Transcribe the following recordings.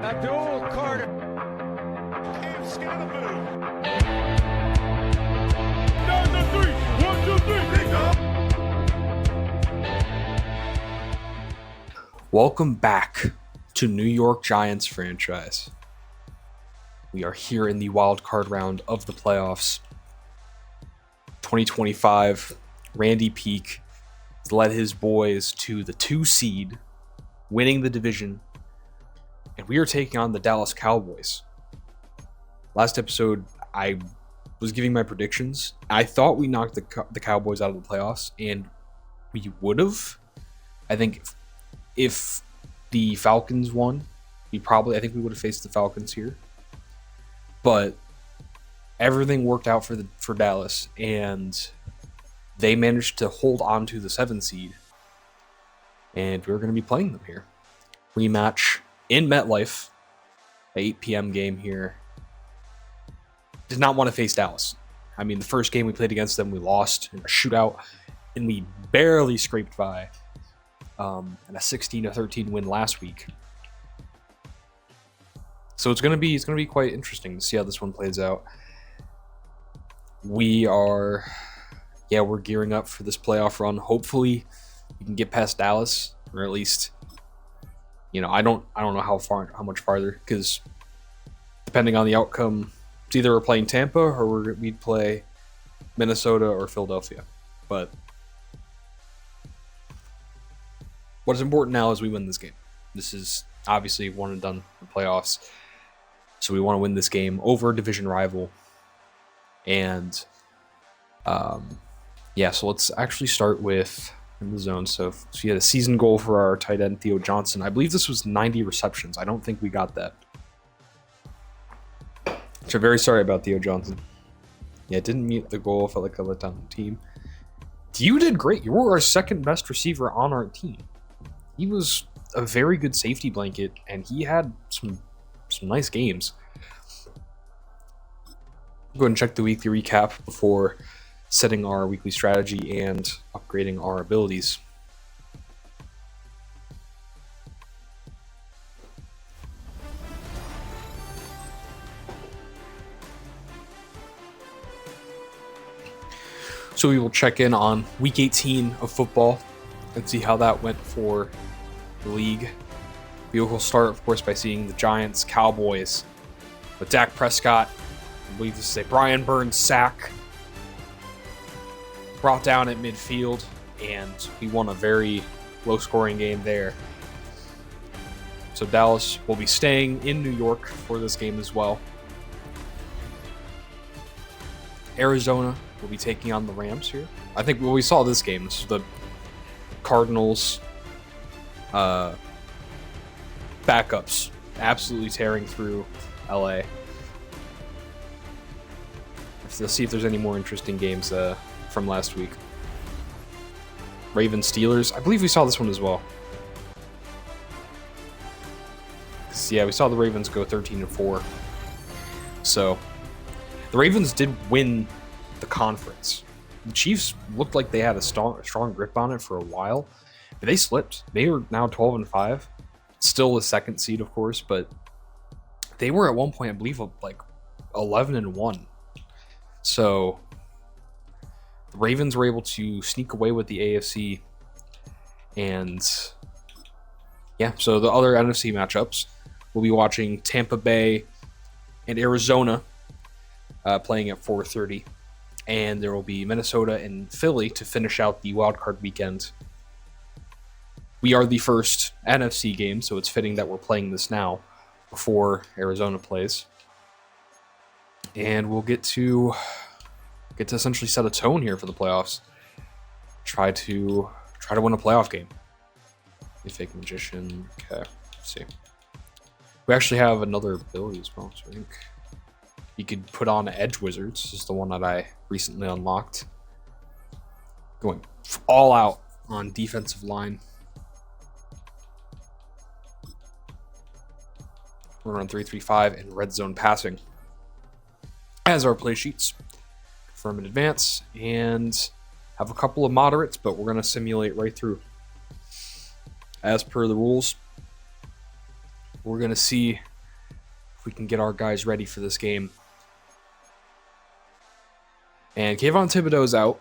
Abdul Carter. Can't scan the move. Down the three. 1, 2, 3. Big up. Welcome back to New York Giants franchise. We are here in the wild card round of the playoffs. 2025, Randy Peake led his boys to the 2 seed, winning the division, and we are taking on the Dallas Cowboys. Last episode, I was giving my predictions. I thought we knocked the Cowboys out of the playoffs, and we would have. I think if the Falcons won, I think we would have faced the Falcons here. But everything worked out for Dallas, and they managed to hold on to the 7 seed. And we're going to be playing them here. Rematch in MetLife, 8 p.m. game here. Did not want to face Dallas. I mean, the first game we played against them, we lost in a shootout, and we barely scraped by in a 16-13 win last week. So it's going to be quite interesting to see how this one plays out. We're gearing up for this playoff run. Hopefully, we can get past Dallas, or at least, I don't know how much farther, because depending on the outcome, it's either we're playing Tampa or we'd play Minnesota or Philadelphia. But what's important now is we win this game. This is obviously one and done in the playoffs. So we want to win this game over a division rival. And so let's actually start with in the zone. So we had a season goal for our tight end, Theo Johnson. I believe this was 90 receptions. I don't think we got that. Which I'm very sorry about, Theo Johnson. Yeah, it didn't meet the goal. Felt like I let down the team. You did great. You were our second best receiver on our team. He was a very good safety blanket, and he had some nice games. Go ahead and check the weekly recap before setting our weekly strategy and upgrading our abilities. So we will check in on week 18 of football and see how that went for the league. We will start, of course, by seeing the Giants, Cowboys, with Dak Prescott. I believe this is a Brian Burns sack. Brought down at midfield, and we won a very low-scoring game there. So Dallas will be staying in New York for this game as well. Arizona will be taking on the Rams here. I think we saw this game. This is the Cardinals backups absolutely tearing through LA. Let's see if there's any more interesting games from last week. Ravens Steelers. I believe we saw this one as well. Yeah, we saw the Ravens go 13-4. So the Ravens did win the conference. The Chiefs looked like they had a strong grip on it for a while, but they slipped. They are now 12-5. Still the second seed, of course, but they were at one point, I believe, like 11-1. So the Ravens were able to sneak away with the AFC. And so the other NFC matchups, we'll be watching Tampa Bay and Arizona playing at 4:30. And there will be Minnesota and Philly to finish out the wildcard weekend. We are the first NFC game, so it's fitting that we're playing this now before Arizona plays. And we'll get to essentially set a tone here for the playoffs. Try to win a playoff game. Fake magician. Okay, let's see. We actually have another ability as well, so I think you could put on Edge Wizards. This is the one that I recently unlocked. Going all out on defensive line. We're on 3-3-5 and red zone passing as our play sheets. Confirm in advance and have a couple of moderates, but we're going to simulate right through. As per the rules, we're going to see we can get our guys ready for this game. And Kayvon Thibodeau's out.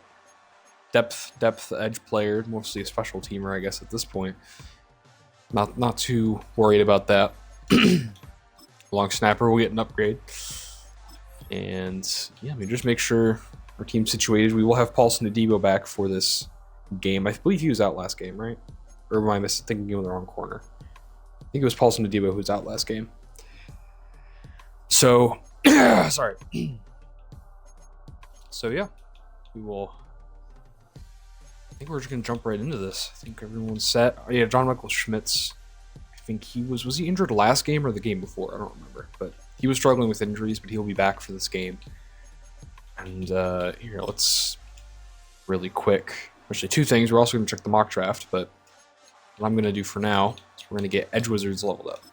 Depth edge player, mostly a special teamer, I guess, at this point. Not too worried about that. Long snapper will get an upgrade. And yeah, just make sure our team's situated. We will have Paulson Adebo back for this game. I believe he was out last game, right? Or am I thinking of the wrong corner? I think it was Paulson Adebo who was out last game. So, sorry. So yeah, we will. I think we're just gonna jump right into this. I think everyone's set. Oh, yeah, John Michael Schmitz. I think he was he injured last game or the game before? I don't remember, but he was struggling with injuries, but he'll be back for this game. And here, let's really quick. Actually, two things. We're also gonna check the mock draft, but what I'm gonna do for now is we're gonna get Edge Wizards leveled up.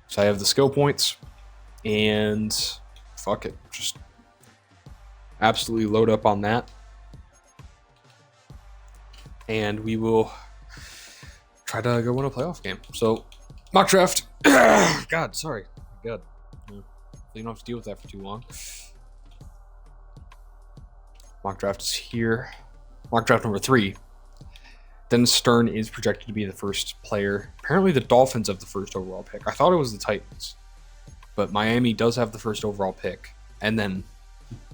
So I have the skill points, and fuck it, just absolutely load up on that. And we will try to go win a playoff game. So, mock draft. God, sorry. God. You don't have to deal with that for too long. Mock draft is here. Mock draft number 3. Dennis Stern is projected to be the first player. Apparently the Dolphins have the first overall pick. I thought it was the Titans. But Miami does have the first overall pick. And then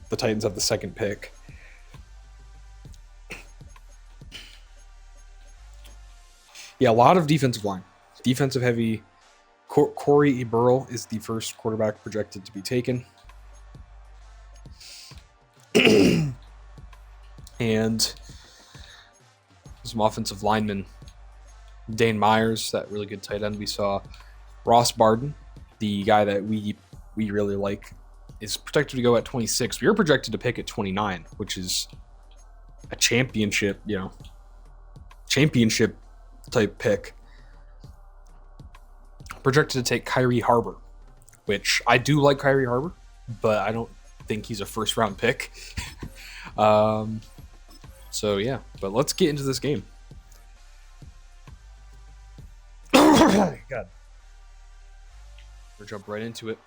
the Titans have the second pick. Yeah, a lot of defensive line. Defensive heavy. Corey Eberle is the first quarterback projected to be taken. And some offensive linemen. Dane Myers, that really good tight end we saw. Ross Barden, the guy that we really like, is projected to go at 26. We are projected to pick at 29, which is a championship type pick. Projected to take Kyrie Harbor, which I do like Kyrie Harbor, but I don't think he's a first round pick. So yeah, but let's get into this game. God. We'll jump right into it.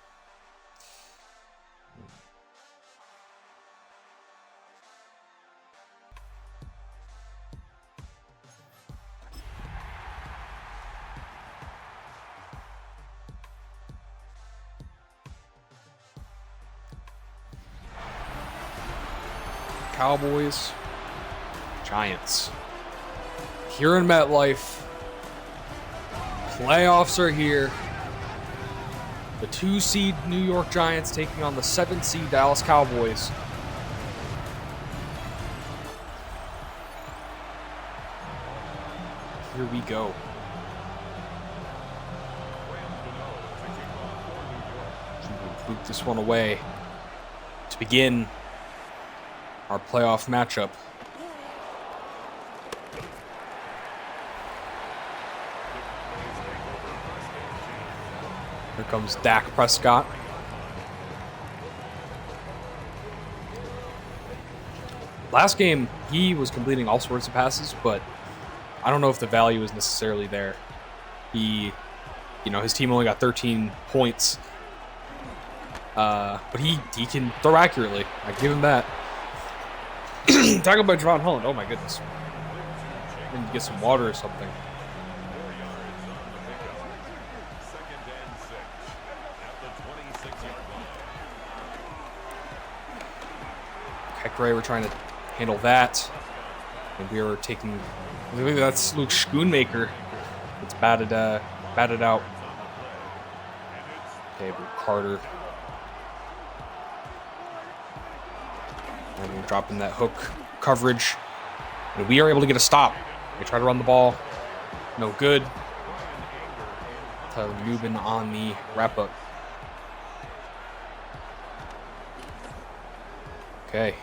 Cowboys, Giants. Here in MetLife, playoffs are here. The 2-seed New York Giants taking on the 7-seed Dallas Cowboys. Here we go. Boot this one away to begin our playoff matchup. Here comes Dak Prescott. Last game, he was completing all sorts of passes, but I don't know if the value is necessarily there. His team only got 13 points, but he can throw accurately. I give him that. Tackled by Javon Holland. Oh my goodness. I need to get some water or something. Ray, we're trying to handle that. And we are taking. I believe that's Luke Schoonmaker. It's batted out. Okay, Carter. And we're dropping that hook coverage. And we are able to get a stop. We try to run the ball. No good. Tyler Nubin on the wrap-up. Okay.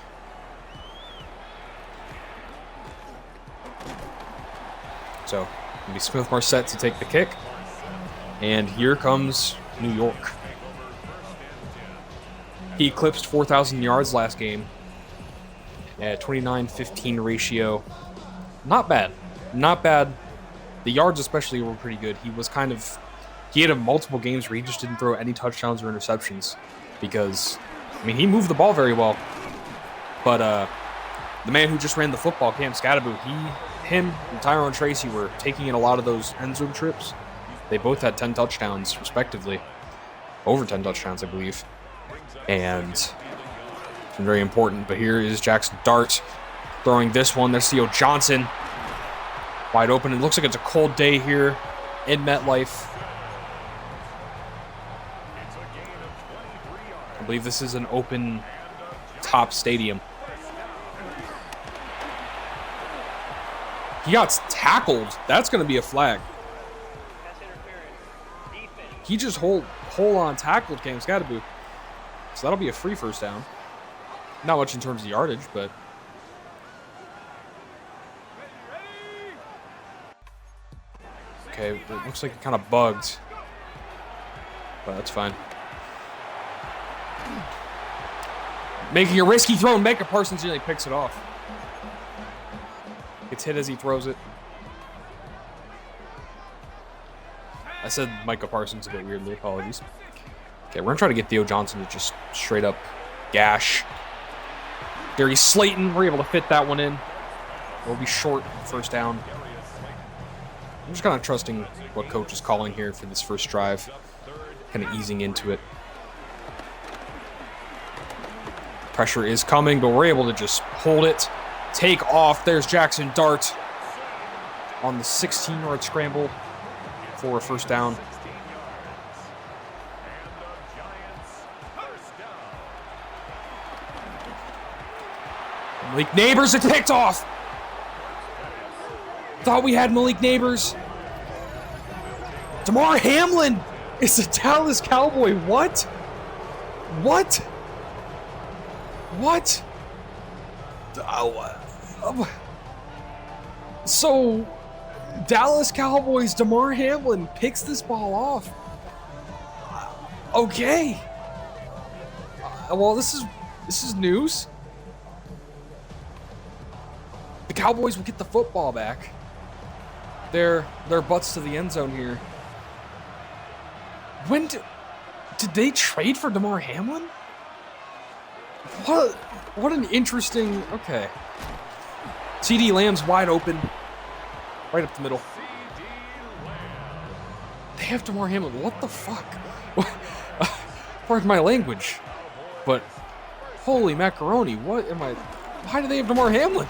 So, it'll be Smith-Marset to take the kick. And here comes New York. He eclipsed 4,000 yards last game. Yeah, 29-15 ratio. Not bad. Not bad. The yards especially were pretty good. He was kind of he had multiple games where he just didn't throw any touchdowns or interceptions because, I mean, he moved the ball very well. But the man who just ran the football, Cam Scadaboo, him and Tyrone Tracy were taking in a lot of those end zone trips. They both had 10 touchdowns, respectively. Over 10 touchdowns, I believe. And it's been very important. But here is Jackson Dart throwing this one. There's Theo Johnson. Wide open. It looks like it's a cold day here in MetLife. I believe this is an open top stadium. He got tackled. That's going to be a flag. He just hold on tackled Cam Scadaboo. So that'll be a free first down. Not much in terms of yardage, but okay, it looks like it kind of bugged. But that's fine. Making a risky throw, and Micah Parsons nearly picks it off. Gets hit as he throws it. I said Micah Parsons a bit weirdly, apologies. Okay, we're going to try to get Theo Johnson to just straight up gash. Darius Slayton, we're able to fit that one in. We'll be short first down. I'm just kind of trusting what coach is calling here for this first drive. Kind of easing into it. Pressure is coming, but we're able to just hold it. Take off. There's Jackson Dart on the 16-yard scramble for a first down. Malik Neighbors, it's picked off. Thought we had Malik Neighbors. Damar Hamlin is a Dallas Cowboy. What? What? What? So, Dallas Cowboys, Damar Hamlin picks this ball off. Okay. Well, this is news. The Cowboys will get the football back. Their butts to the end zone here. When did they trade for Damar Hamlin? What an interesting. Okay. CD Lamb's wide open, right up the middle. They have Damar Hamlin. What the fuck? Pardon my language, but holy macaroni! What am I? Why do they have Damar Hamlin?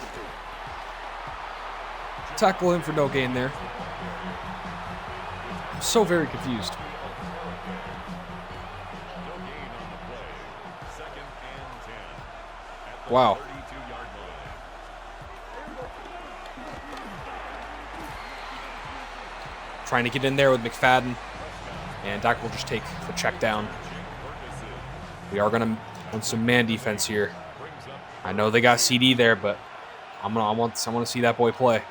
Tackle him for no gain there. I'm so very confused. Wow. Trying to get in there with McFadden. And Dak will just take the check down. We are going to want some man defense here. I know they got CD there, but I want to see that boy play.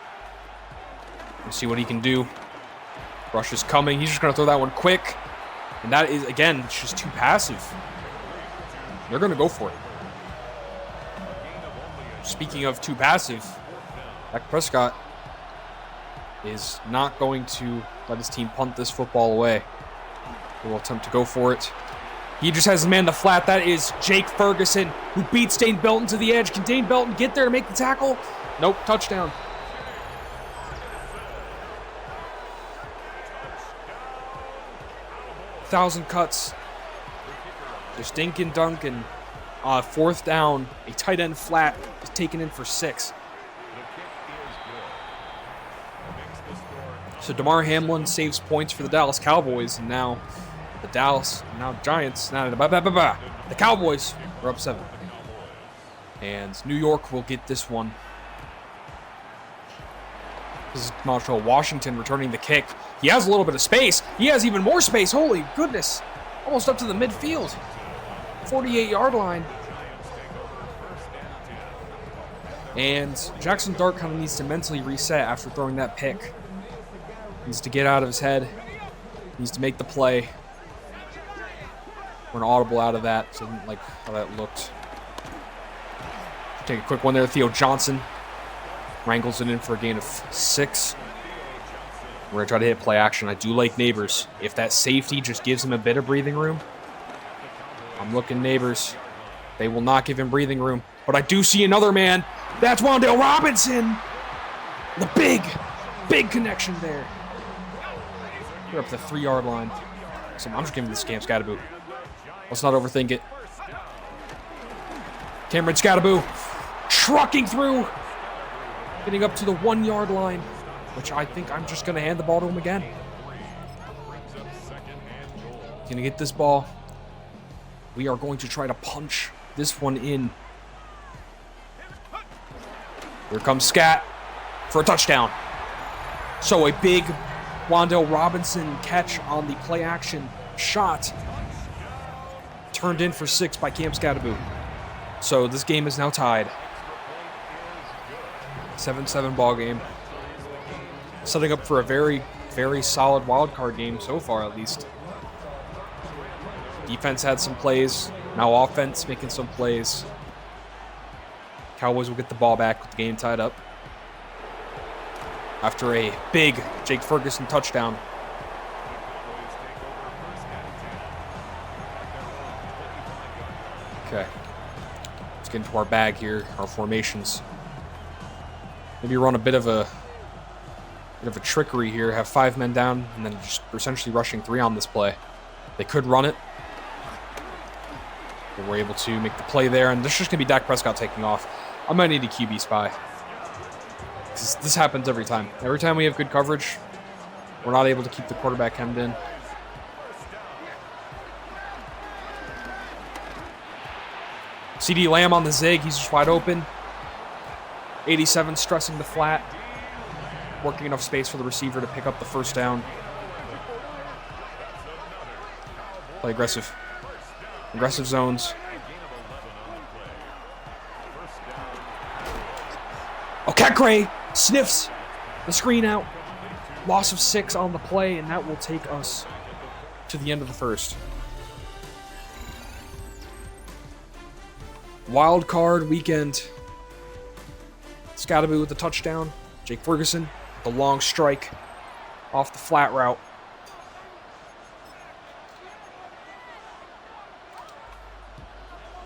Let's see what he can do. Rush is coming. He's just going to throw that one quick. And that is, again, it's just too passive. They're going to go for it. Speaking of too passive, Dak Prescott is not going to let his team punt this football away. He will attempt to go for it. He just has his man the flat. That is Jake Ferguson, who beats Dane Belton to the edge. Can Dane Belton get there to make the tackle? Nope, touchdown. Thousand cuts. Just dink and dunk, and fourth down, a tight end flat is taken in for 6. So Damar Hamlin saves points for the Dallas Cowboys, and now the Giants, the Cowboys are up 7. And New York will get this one. This is Montreal Washington returning the kick. He has a little bit of space. He has even more space. Holy goodness. Almost up to the midfield. 48-yard line. And Jackson Dart kind of needs to mentally reset after throwing that pick. Needs to get out of his head. Needs to make the play. We're an audible out of that, so I didn't like how that looked. Take a quick one there. Theo Johnson wrangles it in for a gain of 6. We're going to try to hit play action. I do like Neighbors. If that safety just gives him a bit of breathing room, I'm looking Neighbors. They will not give him breathing room. But I do see another man. That's Wan'Dale Robinson. The big connection there. We're up to the 3-yard line. So I'm just giving this game Scattaboo. Let's not overthink it. Cameron Scattaboo trucking through. Getting up to the 1-yard line, which I think I'm just going to hand the ball to him again. Going to get this ball. We are going to try to punch this one in. Here comes Scat for a touchdown. So a big Wan'Dale Robinson catch on the play action shot. Turned in for 6 by Cam Scattaboo. So this game is now tied. 7-7 ball game. Setting up for a very, very solid wild card game so far, at least. Defense had some plays. Now offense making some plays. Cowboys will get the ball back with the game tied up. After a big Jake Ferguson touchdown. Okay. Let's get into our bag here, our formations. Maybe run a bit of a trickery here, have 5 men down, and then just essentially rushing 3 on this play. They could run it. But we're able to make the play there, and this is just going to be Dak Prescott taking off. I might need a QB spy. This happens every time. Every time we have good coverage, we're not able to keep the quarterback hemmed in. CD Lamb on the zig. He's just wide open. 87 stressing the flat. Working enough space for the receiver to pick up the first down. Play aggressive. Aggressive zones. Okekre sniffs the screen out. Loss of 6 on the play, and that will take us to the end of the first. Wild card weekend. Scattaboo with the touchdown. Jake Ferguson, the long strike off the flat route.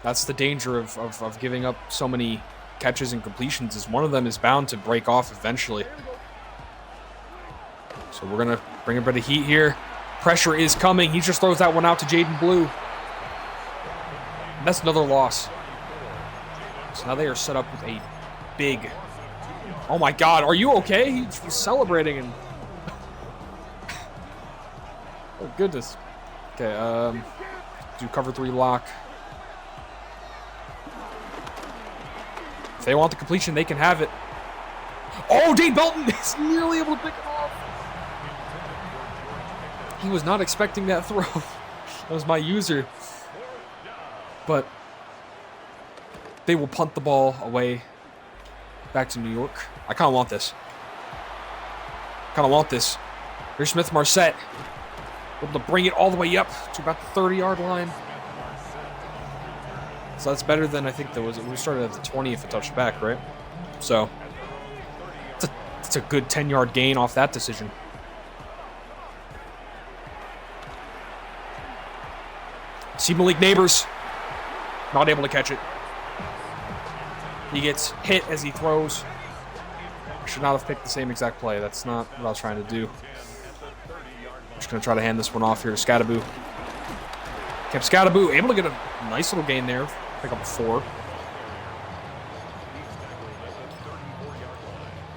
That's the danger of giving up so many catches and completions, is one of them is bound to break off eventually. So we're going to bring a bit of heat here. Pressure is coming. He just throws that one out to Jaden Blue. And that's another loss. So now they are set up with a big... Oh my God, are you okay? He's celebrating and... Oh goodness. Okay, do cover 3 lock. If they want the completion, they can have it. Oh, Dane Belton is nearly able to pick it off. He was not expecting that throw. That was my user. But they will punt the ball away back to New York. I kind of want this. Here's Smith-Marset. Able to bring it all the way up to about the 30-yard line. So that's better than I think there was. We started at the 20 if it touched back, right? So it's a good 10-yard gain off that decision. See Malik Neighbors. Not able to catch it. He gets hit as he throws. I should not have picked the same exact play. That's not what I was trying to do. I'm just going to try to hand this one off here to Scattaboo. Kept Scattaboo able to get a nice little gain there. Pick up a 4.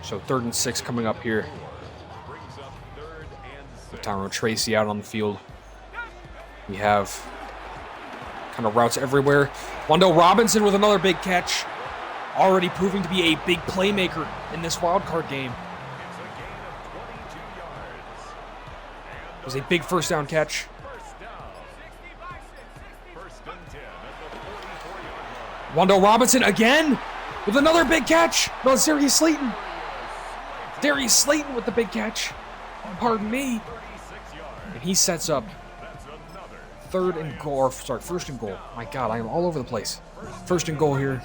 So 3rd and 6 coming up here. With Tyrone Tracy out on the field. We have kind of routes everywhere. Wan'Dale Robinson with another big catch. Already proving to be a big playmaker in this wild card game. It was a big first down catch. Wan'Dale Robinson again with another big catch. No, it's Darius Slayton. Darius Slayton with the big catch. Pardon me. And he sets up 3rd and goal, or sorry, 1st and goal. My God, I am all over the place. 1st and goal here.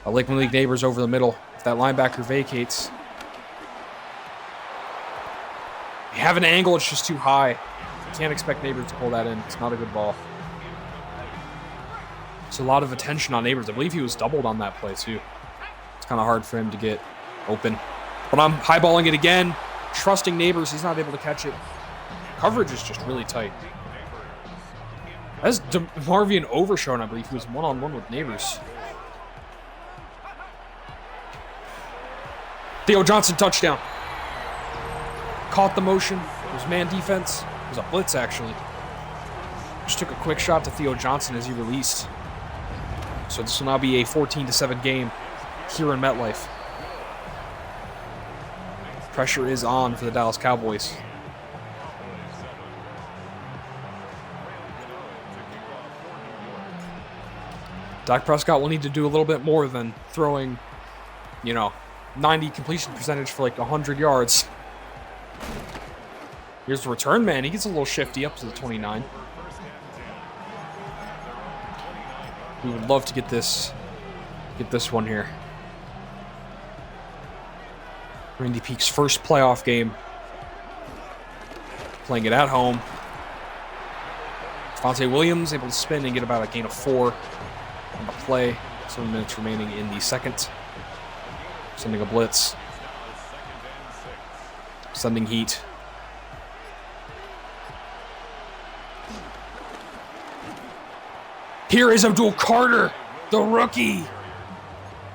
I like Malik Neighbors over the middle. If that linebacker vacates, have an angle, it's just too high. You can't expect Neighbors to pull that in. It's not a good ball. It's a lot of attention on Neighbors. I believe he was doubled on that play, too. It's kind of hard for him to get open. But I'm highballing it again, trusting Neighbors. He's not able to catch it. Coverage is just really tight. That's Marvian Overshone, I believe. He was one-on-one with Neighbors. Theo Johnson touchdown. Caught the motion. It was man defense. It was a blitz, actually. Just took a quick shot to Theo Johnson as he released. So this will now be a 14-7 game here in MetLife. Pressure is on for the Dallas Cowboys. Dak Prescott will need to do a little bit more than throwing, 90 completion percentage for like 100 yards. Here's the return man. He gets a little shifty up to the 29. We would love to get this one here. Randy Peake's first playoff game. Playing it at home. Javonte Williams able to spin and get about a gain of 4 on the play. 7 minutes remaining in the second. Sending a blitz. Sending heat. Here is Abdul Carter, the rookie,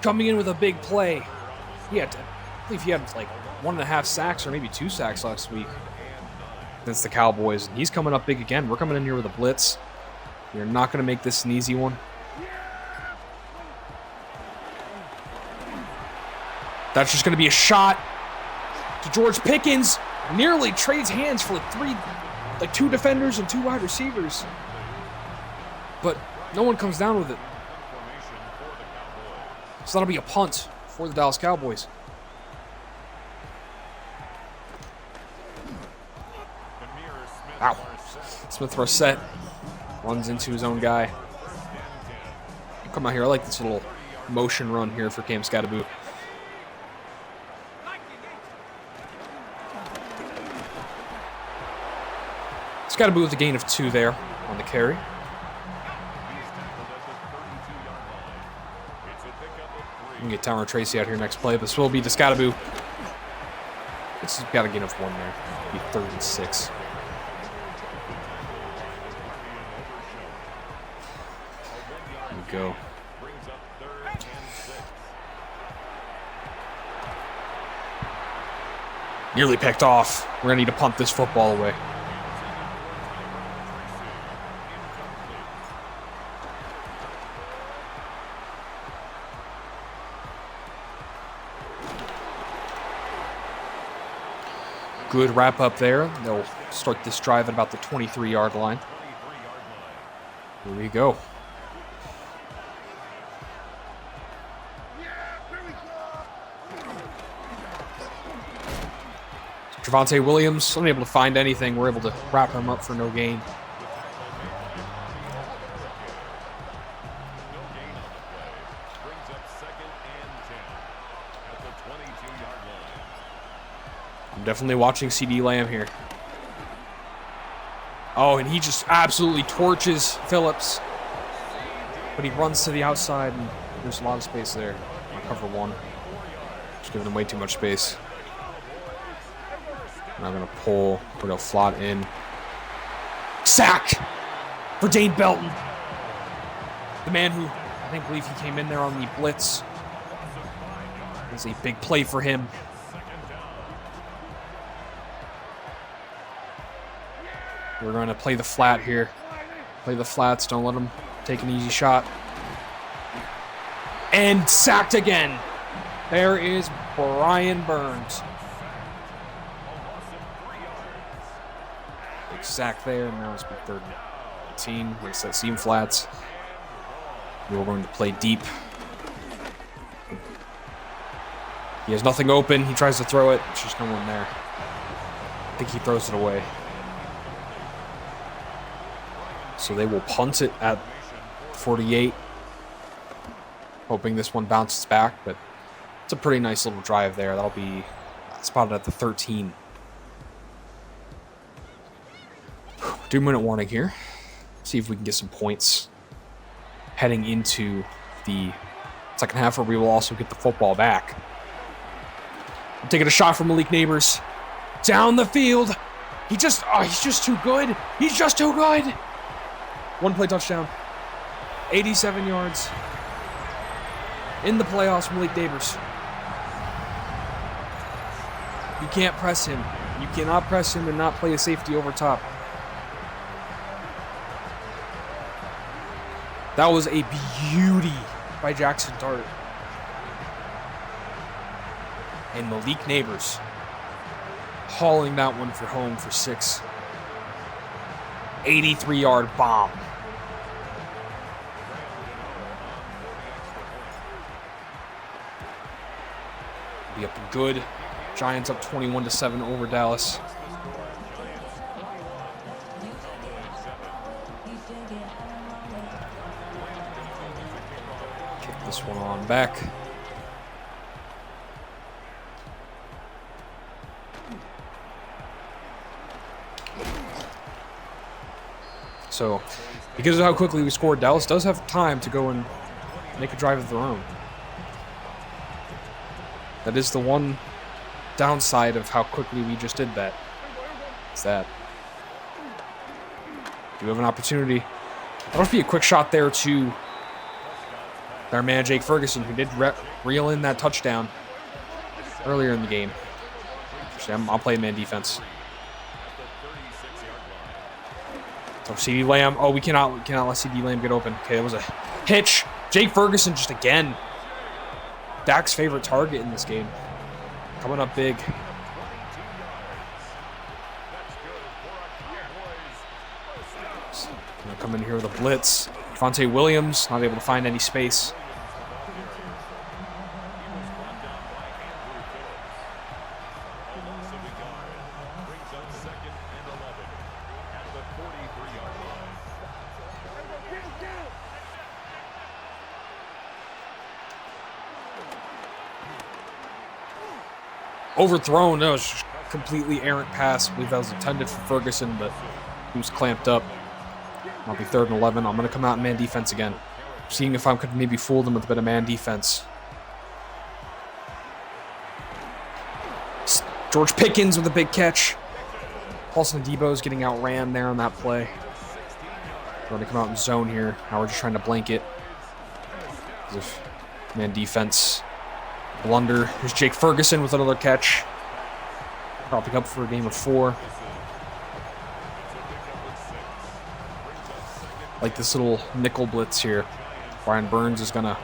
coming in with a big play. I believe he had like 1.5 sacks or maybe 2 sacks last week against the Cowboys. He's coming up big again. We're coming in here with a blitz. We're not going to make this an easy one. That's just going to be a shot to George Pickens. Nearly trades hands for like 2 defenders and 2 wide receivers. But no one comes down with it. So that'll be a punt for the Dallas Cowboys. Wow. Smith-Rossett runs into his own guy. Come out here. I like this little motion run here for Cam Skattebo. Skattebo with a gain of 2 there on the carry. We can get Tyrone Tracy out here next play, but this will be to Skattebo. This has got a gain of 1 there. It'll be 3rd and 6. Here we go. Nearly picked off. We're going to need to punt this football away. Good wrap up there. They'll start this drive at about the 23-yard line. Here we go. Javonte Williams, unable to find anything. We're able to wrap him up for no gain. Definitely watching CD Lamb here. Oh, and he just absolutely torches Phillips. But he runs to the outside, and there's a lot of space there. Cover 1. Just giving him way too much space. Now I'm going to pull. We're going to flot in. Sack for Dane Belton. The man who, I believe he came in there on the blitz. It was a big play for him. We're going to play the flat here. Play the flats. Don't let them take an easy shot. And sacked again. There is Brian Burns. Big sack there. Now it's been 3rd and 18. We're going to set seam flats. We're going to play deep. He has nothing open. He tries to throw it. There's just no one there. I think he throws it away. So they will punt it at 48. Hoping this one bounces back, but it's a pretty nice little drive there. That'll be spotted at the 13. 2-minute warning here. See if we can get some points heading into the second half, where we will also get the football back. I'm taking a shot from Malik Neighbors. Down the field. He's just too good. He's just too good. One play touchdown. 87 yards. In the playoffs, Malik Neighbors. You can't press him. You cannot press him and not play a safety over top. That was a beauty by Jackson Dart. And Malik Neighbors hauling that one for home for 6. 83-yard bomb. Be up good. Giants up 21-7 over Dallas. Kick this one on back. So, because of how quickly we scored, Dallas does have time to go and make a drive of their own. That is the one downside of how quickly we just did that. It's that. Do have an opportunity. That'll be a quick shot there to our man Jake Ferguson, who did reel in that touchdown earlier in the game. Actually, I'll play man defense. So CeeDee Lamb. Oh, we cannot let CeeDee Lamb get open. Okay, that was a hitch. Jake Ferguson just again. Dak's favorite target in this game. Coming up big. Gonna come in here with a blitz. Javonte Williams not able to find any space. Overthrown. That was just a completely errant pass. I believe that was intended for Ferguson, but he was clamped up. I'll be 3rd and 11. I'm going to come out in man defense again. Seeing if I could maybe fool them with a bit of man defense. George Pickens with a big catch. Paulson Adebo's getting outran there on that play. We're going to come out in zone here. Now we're just trying to blanket. As if man defense. Blunder. Here's Jake Ferguson with another catch. Propping up for a game of 4. Like this little nickel blitz here. Brian Burns is going to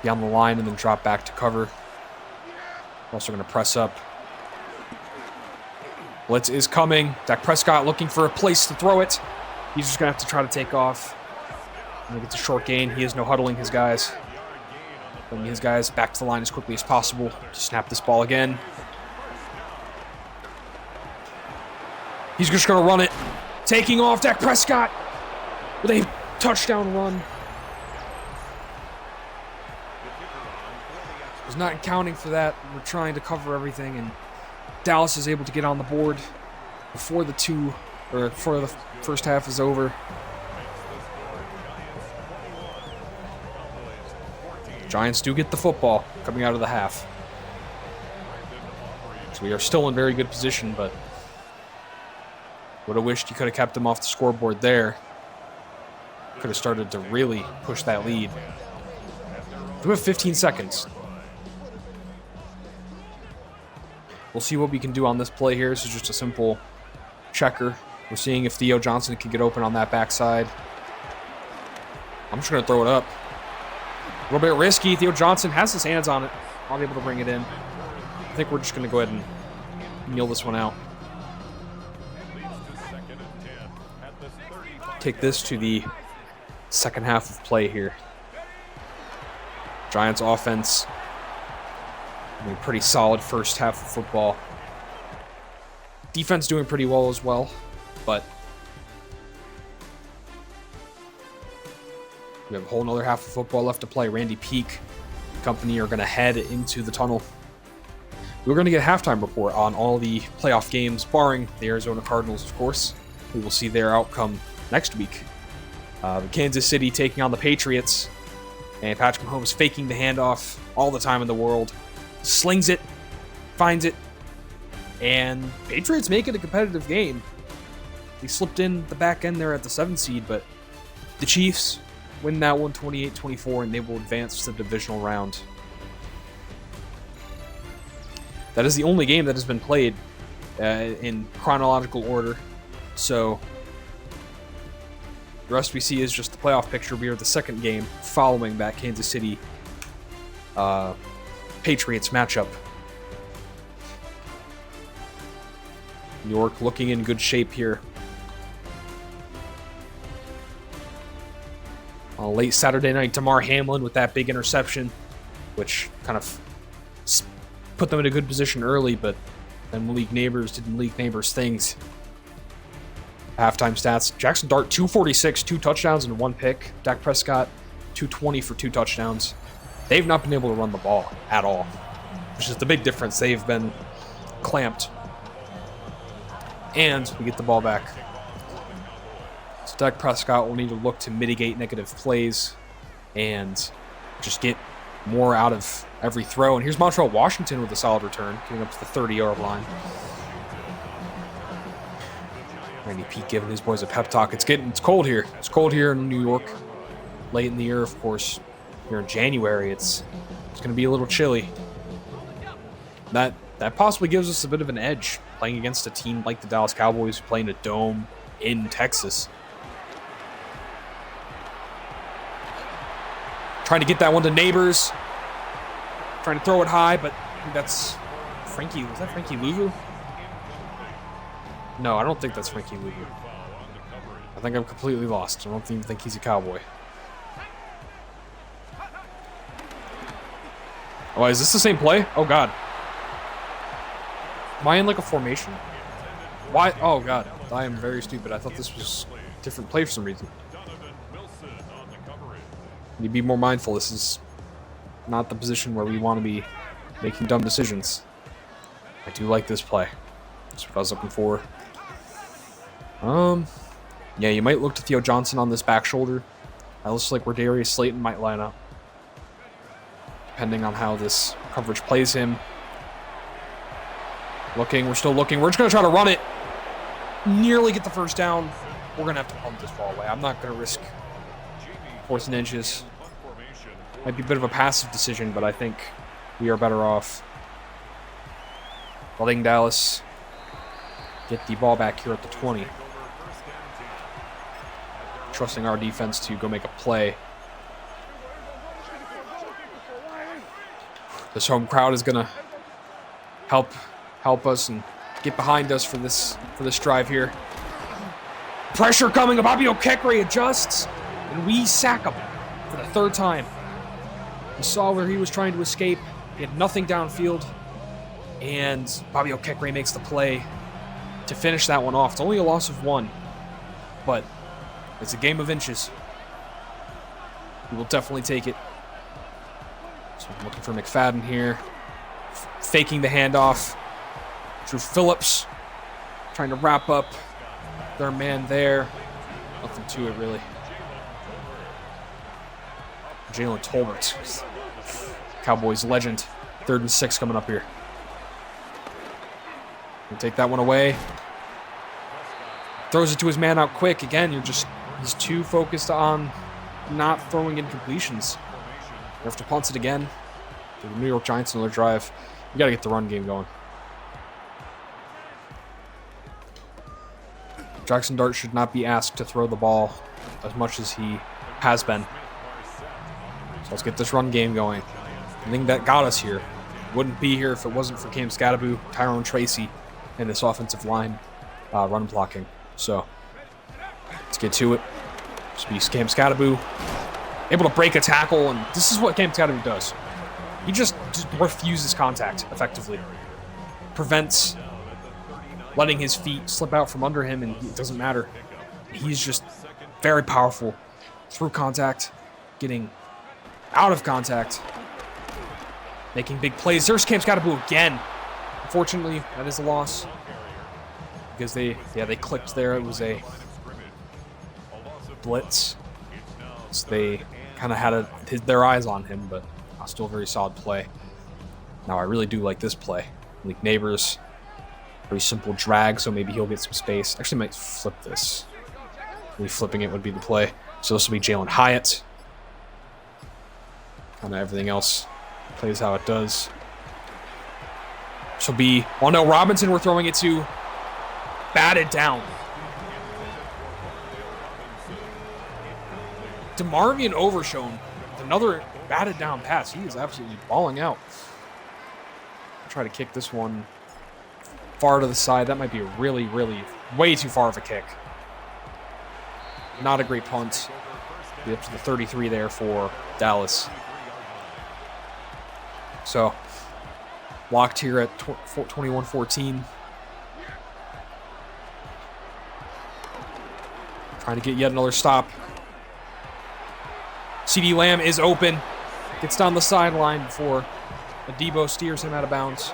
be on the line and then drop back to cover. Also going to press up. Blitz is coming. Dak Prescott looking for a place to throw it. He's just going to have to try to take off. And he gets a short gain. He has no huddling his guys. Bringing his guys back to the line as quickly as possible to snap this ball again. He's just going to run it. Taking off Dak Prescott with a touchdown run. Was not accounting for that. We're trying to cover everything, and Dallas is able to get on the board before the first half is over. Giants do get the football coming out of the half. So we are still in very good position, but would have wished you could have kept them off the scoreboard there. Could have started to really push that lead. We have 15 seconds. We'll see what we can do on this play here. This is just a simple checker. We're seeing if Theo Johnson can get open on that backside. I'm just going to throw it up. A little bit risky. Theo Johnson has his hands on it. I'll be able to bring it in. I think we're just going to go ahead and kneel this one out. Take this to the second half of play here. Giants offense. I mean, pretty solid first half of football. Defense doing pretty well as well, but we have a whole nother half of football left to play. Randy Peak and company are going to head into the tunnel. We're going to get a halftime report on all the playoff games, barring the Arizona Cardinals, of course. We will see their outcome next week. Kansas City taking on the Patriots. And Patrick Mahomes faking the handoff all the time in the world. Slings it, finds it, and Patriots make it a competitive game. They slipped in the back end there at the 7th seed, but the Chiefs win that one 28-24, and they will advance to the divisional round. That is the only game that has been played in chronological order. So the rest we see is just the playoff picture. We are the second game following that Kansas City Patriots matchup. New York looking in good shape here. On late Saturday night, Damar Hamlin with that big interception, which kind of put them in a good position early, but then Malik Neighbors did Malik Neighbors things. Halftime stats: Jackson Dart 246, 2 touchdowns and 1 pick. Dak Prescott 220 for 2 touchdowns. They've not been able to run the ball at all, which is the big difference. They've been clamped. And we get the ball back. So Dak Prescott will need to look to mitigate negative plays and just get more out of every throw. And here's Montreal Washington with a solid return, getting up to the 30-yard line. Randy Peake giving his boys a pep talk. It's cold here. It's cold here in New York. Late in the year, of course. Here in January, it's going to be a little chilly. That possibly gives us a bit of an edge playing against a team like the Dallas Cowboys, playing a dome in Texas. Trying to get that one to Neighbors. Trying to throw it high, but I think that's Frankie. Was that Frankie Louvu? No, I don't think that's Frankie Louvu. I think I'm completely lost. I don't even think he's a Cowboy. Oh, is this the same play? Oh, God. Am I in like a formation? Why? Oh, God. I am very stupid. I thought this was a different play for some reason. Need to be more mindful. This is not the position where we want to be making dumb decisions. I do like this play. That's what I was looking for. Yeah, you might look to Theo Johnson on this back shoulder. That looks like where Darius Slayton might line up, depending on how this coverage plays him. Looking, we're still looking. We're just going to try to run it. Nearly get the first down. We're going to have to pump this ball away. I'm not going to risk 4th and inches. Might be a bit of a passive decision, but I think we are better off letting Dallas get the ball back here at the 20. Trusting our defense to go make a play. This home crowd is going to help us and get behind us for this drive here. Pressure coming. Bobby Okekere adjusts, and we sack him for the 3rd time. We saw where he was trying to escape. He had nothing downfield, and Bobby Okekere makes the play to finish that one off. It's only a loss of 1, but it's a game of inches. We will definitely take it. So I'm looking for McFadden here. Faking the handoff. Drew Phillips trying to wrap up their man there. Nothing to it, really. Jalen Tolbert, Cowboys legend. 3rd and 6 coming up here. We'll take that one away. Throws it to his man out quick. Again, he's too focused on not throwing incompletions. We have to punt it again. The New York Giants another drive. We got to get the run game going. Jackson Dart should not be asked to throw the ball as much as he has been. So let's get this run game going. The thing that got us here wouldn't be here if it wasn't for Cam Scatterbu, Tyrone Tracy, and this offensive line run blocking. So let's get to it. This be Cam Scatterbu able to break a tackle, and this is what Cam Scatterbu does. He just refuses contact effectively. Prevents letting his feet slip out from under him, and it doesn't matter. He's just very powerful through contact, getting out of contact, making big plays. There's Cam Scatterbu again. Unfortunately, that is a loss. because they clicked there. It was a blitz. So they kind of had their eyes on him, but still a very solid play. Now, I really do like this play. Malik Neighbors, very simple drag, so maybe he'll get some space. Actually, might flip this. Maybe flipping it would be the play. So this will be Jalen Hyatt. Kind of everything else plays how it does. This will be, oh no, Robinson we're throwing it to. Batted down. DeMarvion Overshone with another batted down pass. He is absolutely balling out. I'll try to kick this one far to the side. That might be a really, really way too far of a kick. Not a great punt. Be up to the 33 there for Dallas. So, locked here at 21-14. Trying to get yet another stop. CeeDee Lamb is open. Gets down the sideline before Adebo steers him out of bounds.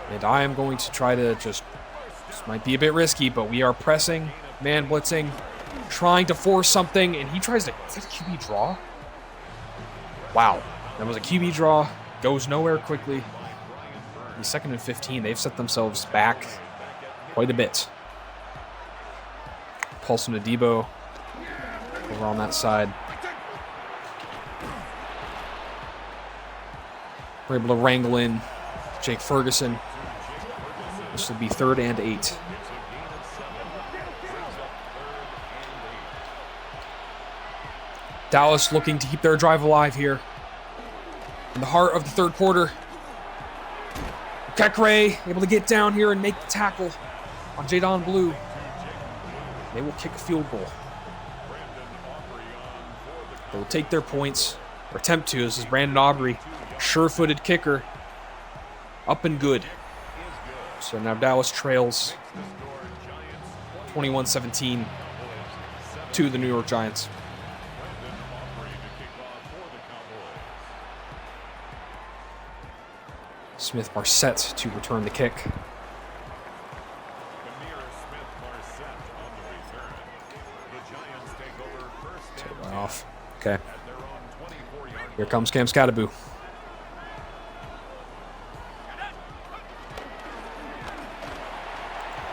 And I am going to try to just... This might be a bit risky, but we are pressing, man blitzing, trying to force something, and he tries to... Is that a QB draw? Wow. That was a QB draw. Goes nowhere quickly. The 2nd and 15. They've set themselves back quite a bit. Paulson Adebo over on that side. We're able to wrangle in Jake Ferguson. This will be 3rd and 8. Dallas looking to keep their drive alive here. In the heart of the 3rd quarter. Kekre able to get down here and make the tackle on Jadon Blue. They will kick a field goal. They will take their points, or attempt to. This is Brandon Aubrey, sure-footed kicker, up and good. So now Dallas trails 21-17 to the New York Giants. Smith-Marset to return the kick. Take it off. Okay. Here comes Cam Skattebo.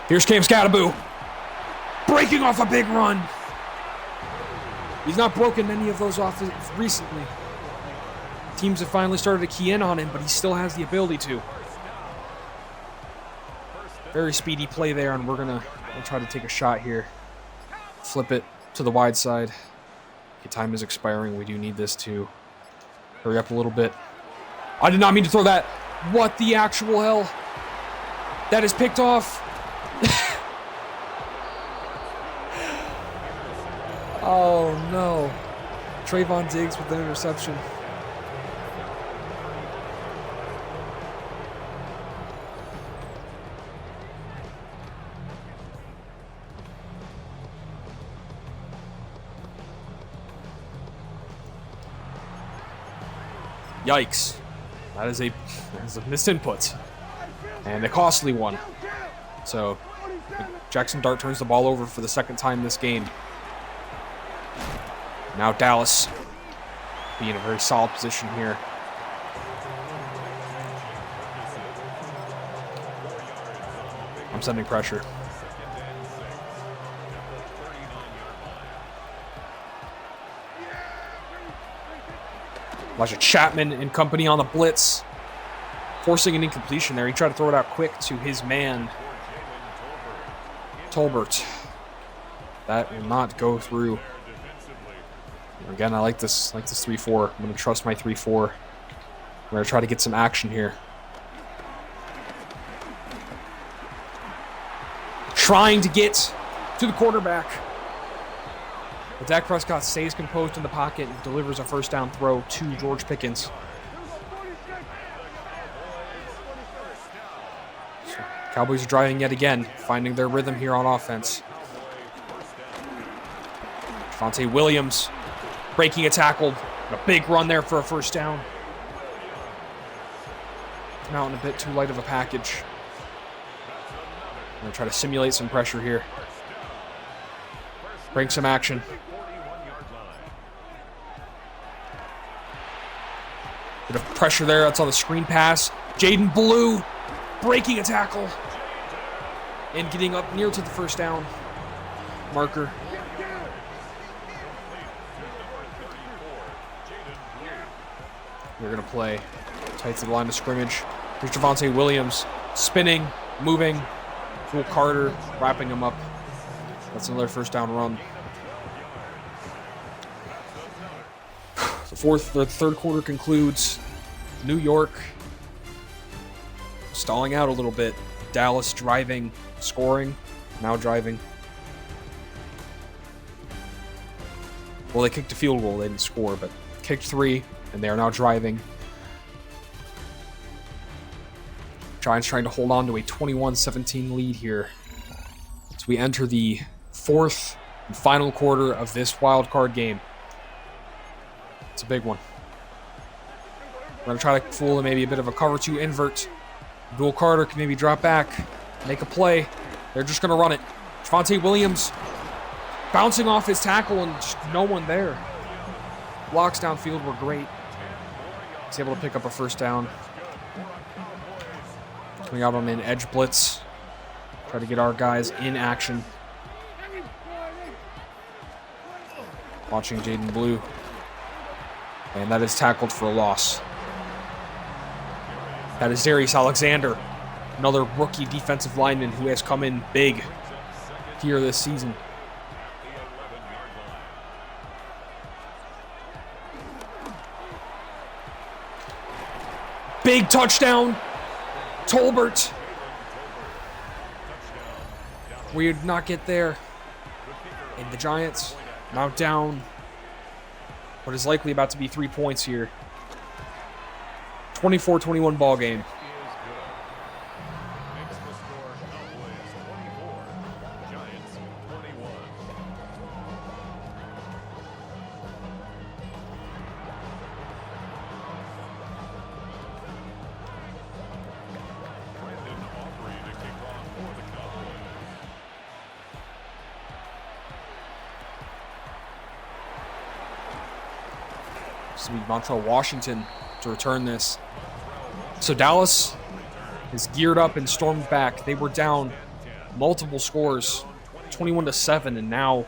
Here's Cam Skattebo. Breaking off a big run. He's not broken many of those off recently. Teams have finally started to key in on him, but he still has the ability to. Very speedy play there, and we'll try to take a shot here. Flip it to the wide side. The time is expiring. We do need this to hurry up a little bit. I did not mean to throw that. What the actual hell? That is picked off. Oh no. Trayvon Diggs with the interception. Yikes. That is a missed input. And a costly one. So, Jackson Dart turns the ball over for the 2nd time this game. Now Dallas be in a very solid position here. I'm sending pressure. Elijah Chapman and company on the blitz. Forcing an incompletion there. He tried to throw it out quick to his man, Tolbert. That will not go through. Again, I like this 3-4. I'm going to trust my 3-4. We're going to try to get some action here. Trying to get to the quarterback. But Dak Prescott stays composed in the pocket and delivers a 1st down throw to George Pickens. So, Cowboys are driving yet again, finding their rhythm here on offense. Javonte Williams breaking a tackle. A big run there for a 1st down. Come out in a bit too light of a package. I'm going to try to simulate some pressure here. Bring some action. Bit of pressure there. That's on the screen pass. Jaden Blue breaking a tackle and getting up near to the first down marker. We're going to play tight to the line of scrimmage. Here's Javonte Williams spinning, moving. Will Carter wrapping him up. That's another first down run. The third quarter concludes. New York stalling out a little bit. Dallas driving, scoring, now driving. Well, they kicked a field goal. They didn't score, but kicked 3, and they are now driving. Giants trying to hold on to a 21-17 lead here as we enter the fourth and final quarter of this wild card game. It's a big one. We're going to try to fool in maybe a bit of a cover 2 invert. Will Carter can maybe drop back, make a play. They're just going to run it. Javonte Williams bouncing off his tackle and just no one there. Blocks downfield were great. He's able to pick up a first down. Coming out on an edge blitz. Try to get our guys in action. Watching Jaden Blue. And that is tackled for a loss. That is Darius Alexander, another rookie defensive lineman who has come in big here this season. Big touchdown. Tolbert. We did not get there. And the Giants now down what is likely about to be 3 points here. 24-21 ball game. This will be Montrell Washington to return this. So Dallas is geared up and stormed back. They were down multiple scores, 21-7, and now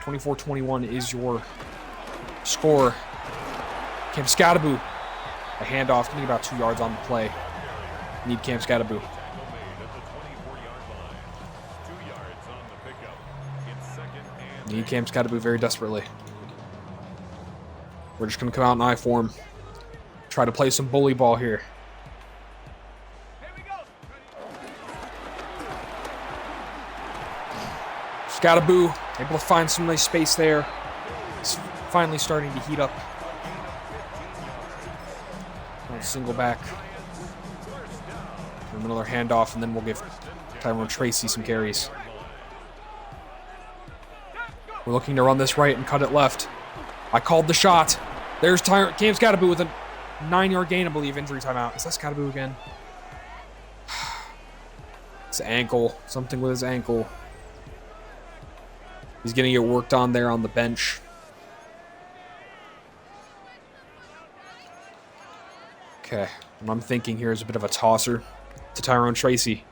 24-21 is your score. Cam Scadaboo, a handoff, getting about 2 yards on the play. Need Cam Scadaboo. Need Cam Scadaboo very desperately. We're just going to come out in I form. Try to play some bully ball here. Scadaboo able to find some nice space there. He's finally starting to heat up. I'll single back. Give him another handoff, and then we'll give Tyrone Tracy some carries. We're looking to run this right and cut it left. I called the shot. There's Cam Scadaboo with a 9-yard gain, I believe, injury timeout. Is that Scadaboo again? His ankle. Something with his ankle. He's going to get worked on there on the bench. Okay. What I'm thinking here is a bit of a tosser to Tyrone Tracy.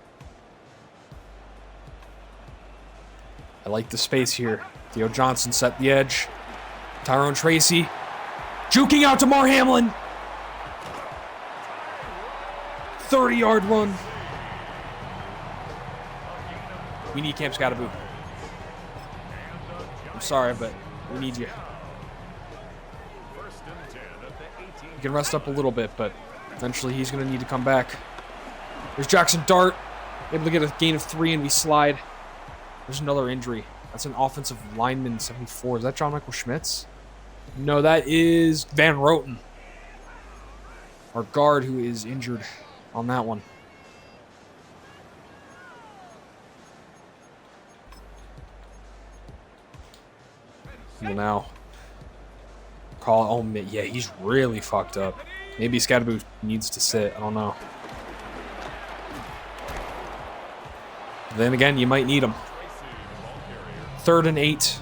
I like the space here. Theo Johnson set the edge. Tyrone Tracy juking out to Mar Hamlin. 30-yard run. We need Cam Scadaboo. I'm sorry, but we need you. You can rest up a little bit, but eventually he's going to need to come back. There's Jackson Dart, able to get a gain of 3, and we slide. There's another injury. That's an offensive lineman, 74. Is that John Michael Schmitz? No, that is Van Roten, our guard, who is injured on that one. He will now call. Oh, yeah, he's really fucked up. Maybe Scadaboo needs to sit. I don't know. Then again, you might need him. 3rd and 8.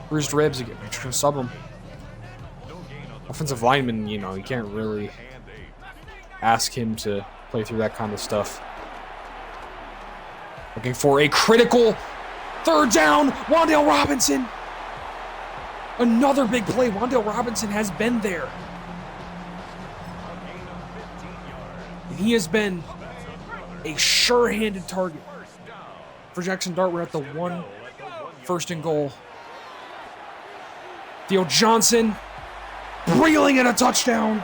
Bruised ribs. You're just going to sub him. Offensive lineman, you know, you can't really ask him to play through that kind of stuff. Looking for a critical 3rd down. Wan'Dale Robinson. Another big play. Wan'Dale Robinson has been there. And he has been a sure-handed target for Jackson Dart. We're at the 1 1st and goal. Theo Johnson reeling in a touchdown.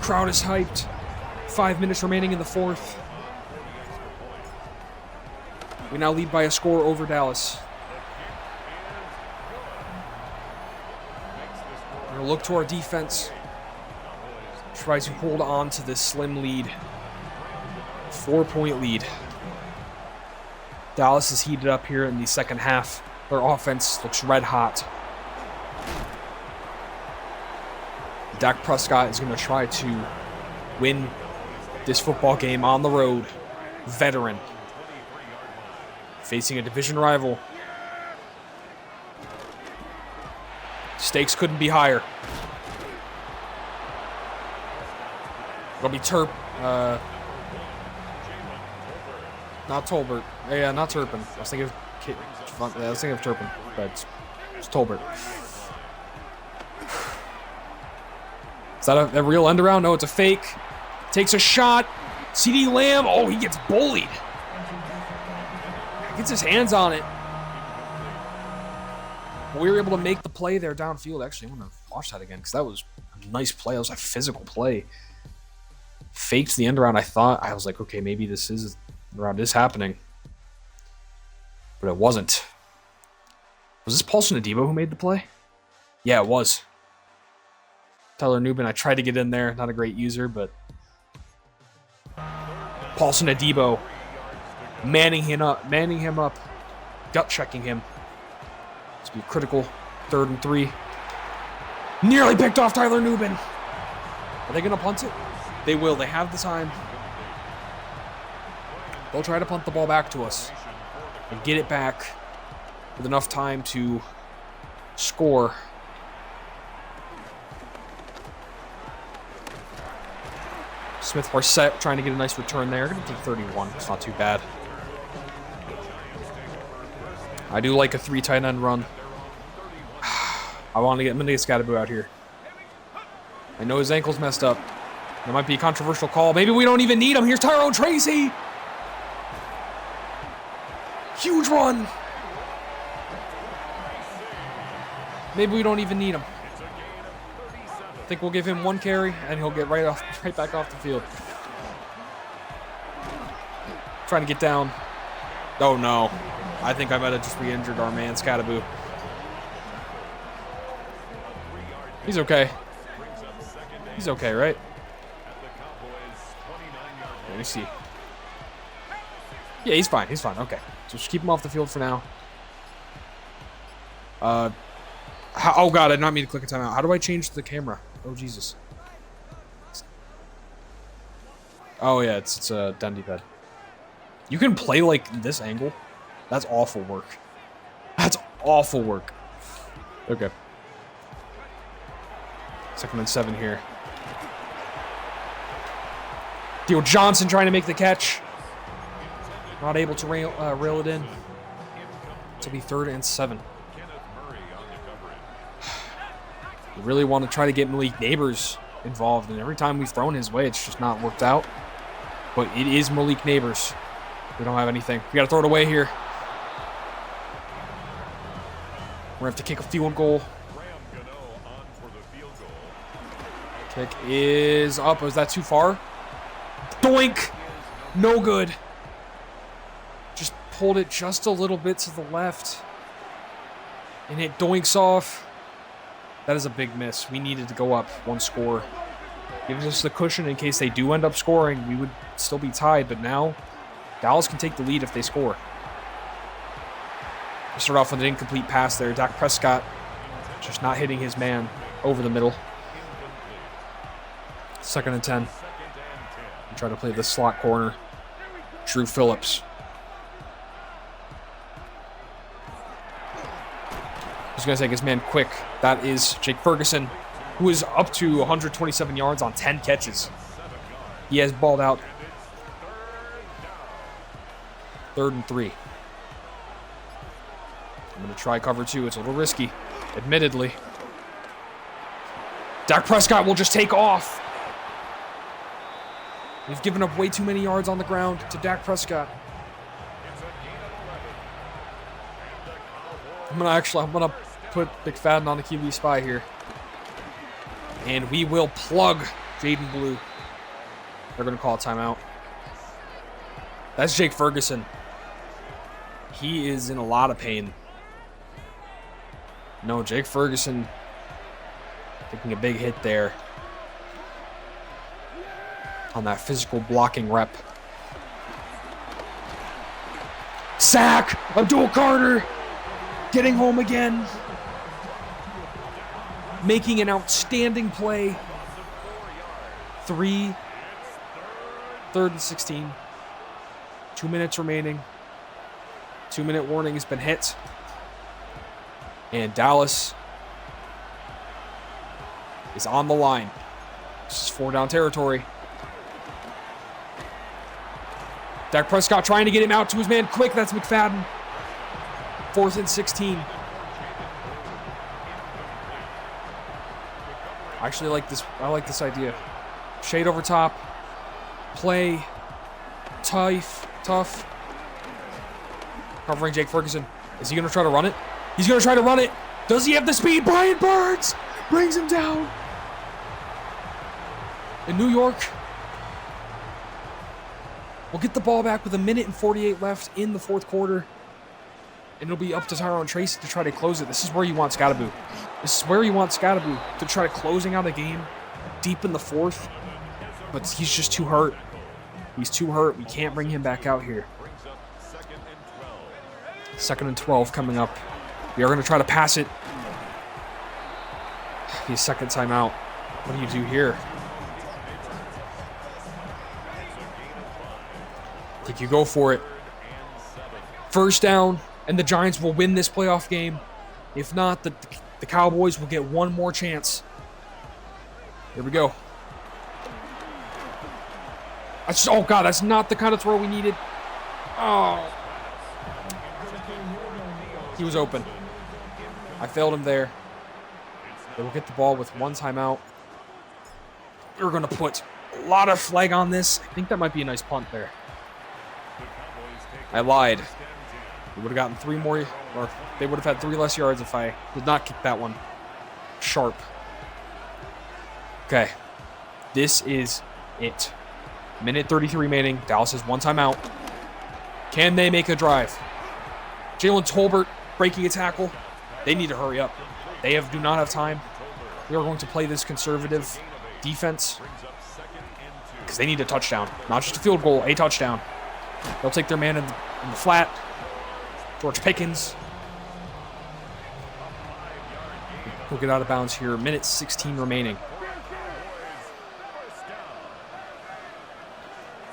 Crowd is hyped. 5 minutes remaining in the 4th. We now lead by a score over Dallas. We're going to look to our defense. Try to hold on to this slim lead. 4-point lead. Dallas is heated up here in the second half. Their offense looks red hot. Dak Prescott is going to try to win this football game on the road. Veteran. Facing a division rival. Stakes couldn't be higher. It'll be not Tolbert. Yeah, not Turpin. I was thinking of Turpin, but it's Tolbert. Is that a real end around? No, it's a fake. Takes a shot. CeeDee Lamb. Oh, he gets bullied. Gets his hands on it. We were able to make the play there downfield. Actually, I want to watch that again because that was a nice play. That was a physical play. Faked the end around. I was like, okay, maybe this is around is happening. But it wasn't. Was this Paulson Adebo who made the play? Yeah, it was. Tyler Nubin, I tried to get in there. Not a great user, but Paulson Adebo manning him up, gut checking him. This will be a critical 3rd and 3. Nearly picked off Tyler Nubin. Are they going to punt it? They will. They have the time. They'll try to punt the ball back to us and get it back with enough time to score. Smith-Marset trying to get a nice return there. Going to take 31. It's not too bad. I do like a 3 tight end run. I'm going to get Scattaboo out here. I know his ankle's messed up. That might be a controversial call. Maybe we don't even need him. Here's Tyrone Tracy. Huge run. Maybe we don't even need him. I think we'll give him 1 carry, and he'll get right back off the field. Trying to get down. Oh, no. I think I might have just re-injured our man, Scattaboo. He's okay. He's okay, right? Let me see. Yeah, he's fine. He's fine. Okay. So just keep him off the field for now. Oh, God. I did not mean to click a timeout. How do I change the camera? Oh, Jesus. Oh, yeah. It's a Dundee pad. You can play like this angle? That's awful work. That's awful work. Okay. 2nd and 7 here. Theo Johnson trying to make the catch. Not able to rail it in. It'll be 3rd and 7. We really want to try to get Malik Neighbors involved, and every time we've thrown his way, it's just not worked out. But it is Malik Neighbors. We don't have anything. We got to throw it away here. We're going to have to kick a field goal. Kick is up. Was that too far? Doink! No good. Just pulled it just a little bit to the left. And it doinks off. That is a big miss. We needed to go up 1 score. Gives us the cushion in case they do end up scoring. We would still be tied, but now Dallas can take the lead if they score. We start off with an incomplete pass there. Dak Prescott just not hitting his man over the middle. 2nd and 10. Try to play the slot corner. Drew Phillips. He's going to take his man quick. That is Jake Ferguson, who is up to 127 yards on 10 catches. He has balled out. 3rd and 3. I'm going to try cover 2. It's a little risky, admittedly. Dak Prescott will just take off. We've given up way too many yards on the ground to Dak Prescott. I'm gonna put McFadden on the QB spy here. And we will plug Jaden Blue. They're gonna call a timeout. That's Jake Ferguson. He is in a lot of pain. No, Jake Ferguson taking a big hit there on that physical blocking rep. Sack! Abdul Carter getting home again. Making an outstanding play. 3rd and 16. 2 minutes remaining. 2-minute warning has been hit. And Dallas is on the line. This is 4-down territory. Dak Prescott trying to get him out to his man quick. That's McFadden. 4th and 16. I actually like this. I like this idea. Shade over top. Play. Tough. Covering Jake Ferguson. Is he going to try to run it? He's going to try to run it. Does he have the speed? Brian Burns brings him down. In New York, we'll get the ball back with 1:48 left in the 4th quarter. And it'll be up to Tyrone Tracy to try to close it. This is where you want Scottaboo. This is where you want Scottaboo to try to closing out a game deep in the 4th. But he's just too hurt. He's too hurt. We can't bring him back out here. 2nd and 12 coming up. We are going to try to pass it. His 2nd timeout. What do you do here? I think you go for it. 1st down, and the Giants will win this playoff game. If not, the Cowboys will get one more chance. Here we go. Oh, God, that's not the kind of throw we needed. Oh. He was open. I failed him there. They will get the ball with 1 timeout. We're going to put a lot of flag on this. I think that might be a nice punt there. I lied. We would have gotten 3 more, or they would have had 3 less yards if I did not kick that one sharp. Okay. This is it. 1:33 remaining. Dallas has 1 timeout. Can they make a drive? Jalen Tolbert breaking a tackle. They need to hurry up. They do not have time. We are going to play this conservative defense because they need a touchdown. Not just a field goal, a touchdown. They'll take their man in the flat. George Pickens. We'll get out of bounds here. 1:16 remaining.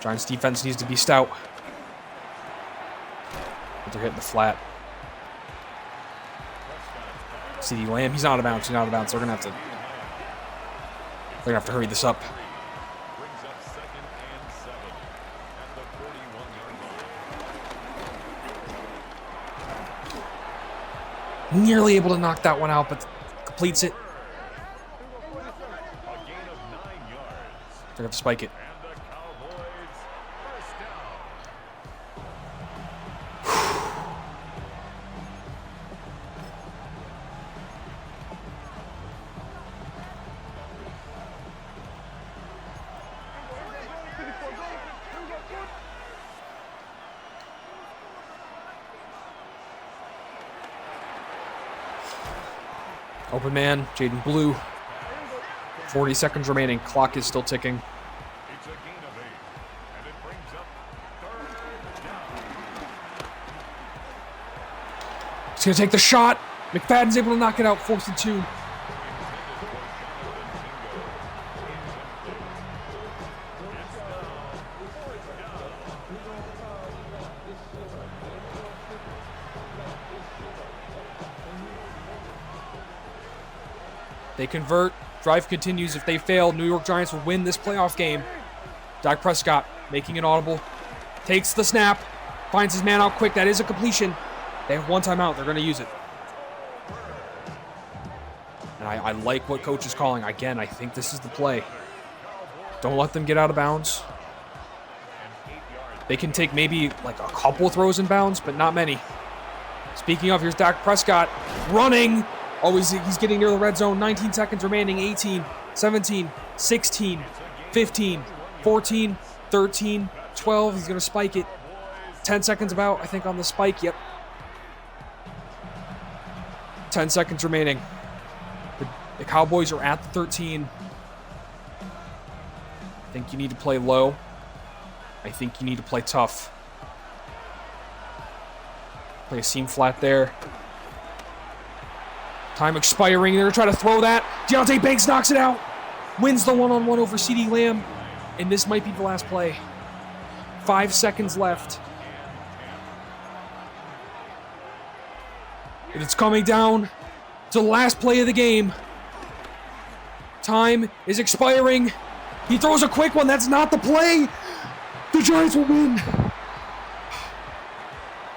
Giants defense needs to be stout. But they're hitting the flat. CeeDee Lamb, he's out of bounds. They're gonna have to hurry this up. Nearly able to knock that one out, but completes it. They're gonna have to spike it. Open man, Jaden Blue. 40 seconds remaining. Clock is still ticking. He's going to take the shot. McFadden's able to knock it out. 4th and 2. They convert. Drive continues. If they fail, New York Giants will win this playoff game. Dak Prescott making it audible. Takes the snap. Finds his man out quick. That is a completion. They have one timeout. They're going to use it. And I like what coach is calling. Again, I think this is the play. Don't let them get out of bounds. They can take maybe like a couple throws in bounds, but not many. Speaking of, here's Dak Prescott running. Oh, he's getting near the red zone. 19 seconds remaining. 18, 17, 16, 15, 14, 13, 12. He's going to spike it. 10 seconds about, I think, on the spike. Yep. 10 seconds remaining. The Cowboys are at the 13. I think you need to play low. I think you need to play tough. Play a seam flat there. Time expiring. They're going to try to throw that. Deontay Banks knocks it out. Wins the one-on-one over CeeDee Lamb. And this might be the last play. 5 seconds left. And it's coming down to the last play of the game. Time is expiring. He throws a quick one. That's not the play. The Giants will win.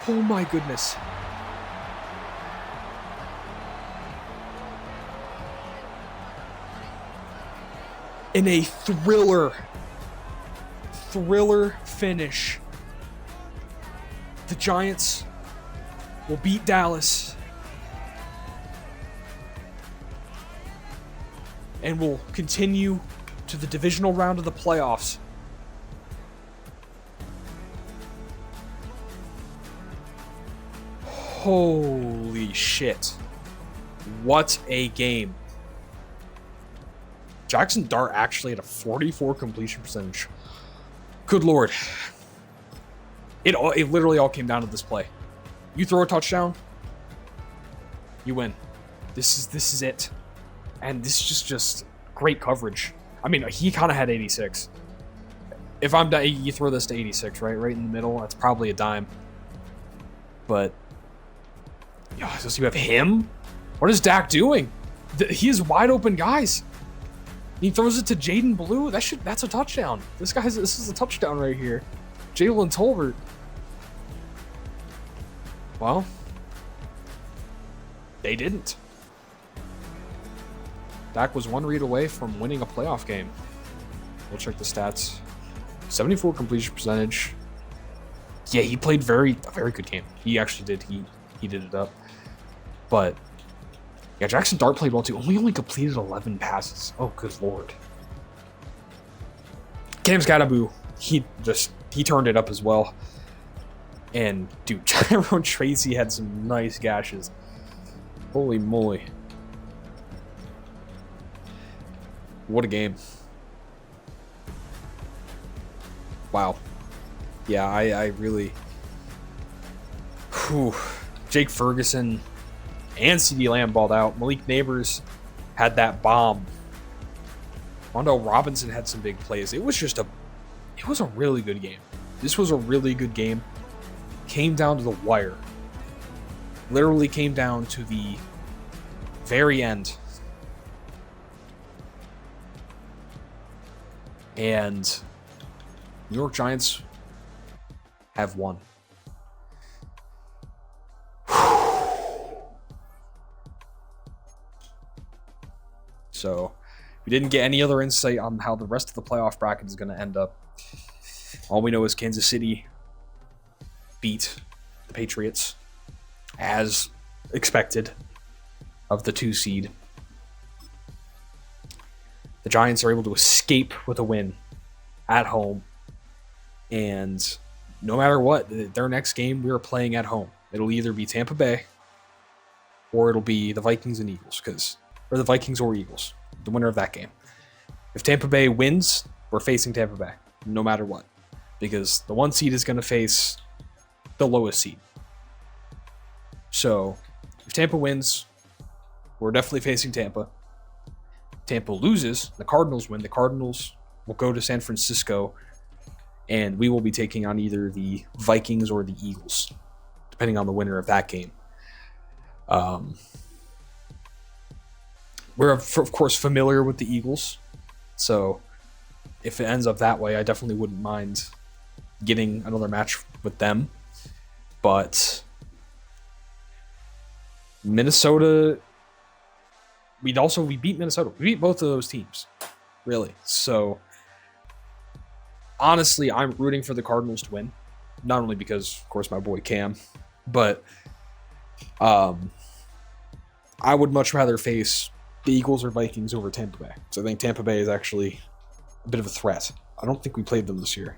Oh my goodness. In a thriller finish, the Giants will beat Dallas and will continue to the divisional round of the playoffs. Holy shit. What a game. Jackson Dart actually had a 44 completion percentage. Good lord. It literally all came down to this play. You throw a touchdown, you win. This is it. And this is just great coverage. I mean, he kind of had 86. If I'm you throw this to 86, right? Right in the middle. That's probably a dime. But so you have him? What is Dak doing? He is wide open, guys. He throws it to Jaden Blue. That's a touchdown. This is a touchdown right here. Jalen Tolbert. Well, they didn't. Dak was one read away from winning a playoff game. We'll check the stats. 74 completion percentage. Yeah, he played a very good game. He actually did. He did it up. But yeah, Jackson Dart played well too. Only completed 11 passes. Oh, good lord. Cam Scattaboo, he turned it up as well. And dude, Tyrone Tracy had some nice gashes. Holy moly. What a game. Wow. Yeah, I really... Whew. Jake Ferguson and CeeDee Lamb balled out. Malik Neighbors had that bomb. Wandale Robinson had some big plays. It was a really good game. This was a really good game. Came down to the wire. Literally came down to the very end. And New York Giants have won. So we didn't get any other insight on how the rest of the playoff bracket is going to end up. All we know is Kansas City beat the Patriots as expected of the 2 seed. The Giants are able to escape with a win at home. And no matter what, their next game, we are playing at home. It'll either be Tampa Bay or it'll be the Vikings and Eagles, or the Vikings or Eagles, the winner of that game. If Tampa Bay wins, we're facing Tampa Bay, no matter what, because the 1 seed is going to face the lowest seed. So if Tampa wins, we're definitely facing Tampa. Tampa loses, the Cardinals win. The Cardinals will go to San Francisco, and we will be taking on either the Vikings or the Eagles, depending on the winner of that game. We're, of course, familiar with the Eagles. So if it ends up that way, I definitely wouldn't mind getting another match with them. But Minnesota, we beat Minnesota. We beat both of those teams, really. So honestly, I'm rooting for the Cardinals to win. Not only because, of course, my boy Cam, but I would much rather face the Eagles or Vikings over Tampa Bay. So I think Tampa Bay is actually a bit of a threat. I don't think we played them this year.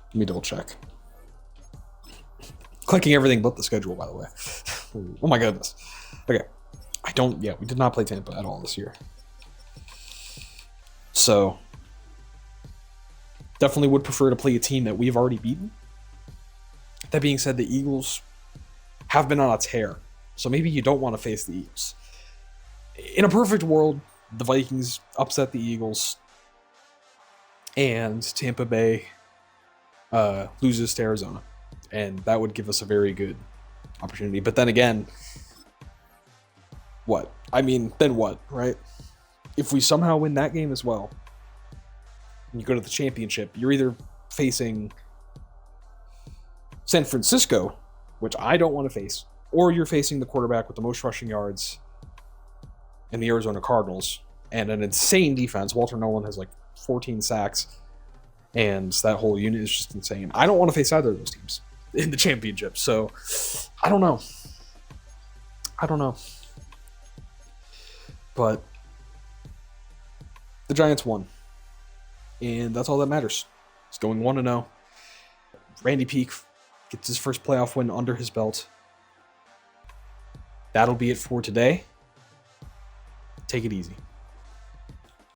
Let me double check. Clicking everything but the schedule, by the way. Oh my goodness. Okay. We did not play Tampa at all this year. So definitely would prefer to play a team that we've already beaten. That being said, the Eagles have been on a tear. So maybe you don't want to face the Eagles. In a perfect world, the Vikings upset the Eagles and Tampa Bay loses to Arizona. And that would give us a very good opportunity. But then again, what? I mean, then what, right? If we somehow win that game as well, and you go to the championship, you're either facing San Francisco, which I don't want to face, or you're facing the quarterback with the most rushing yards in the Arizona Cardinals and an insane defense. Walter Nolan has like 14 sacks, and that whole unit is just insane. I don't want to face either of those teams in the championship, so I don't know. But the Giants won, and that's all that matters. It's going 1-0. Randy Peek gets his first playoff win under his belt. That'll be it for today. Take it easy.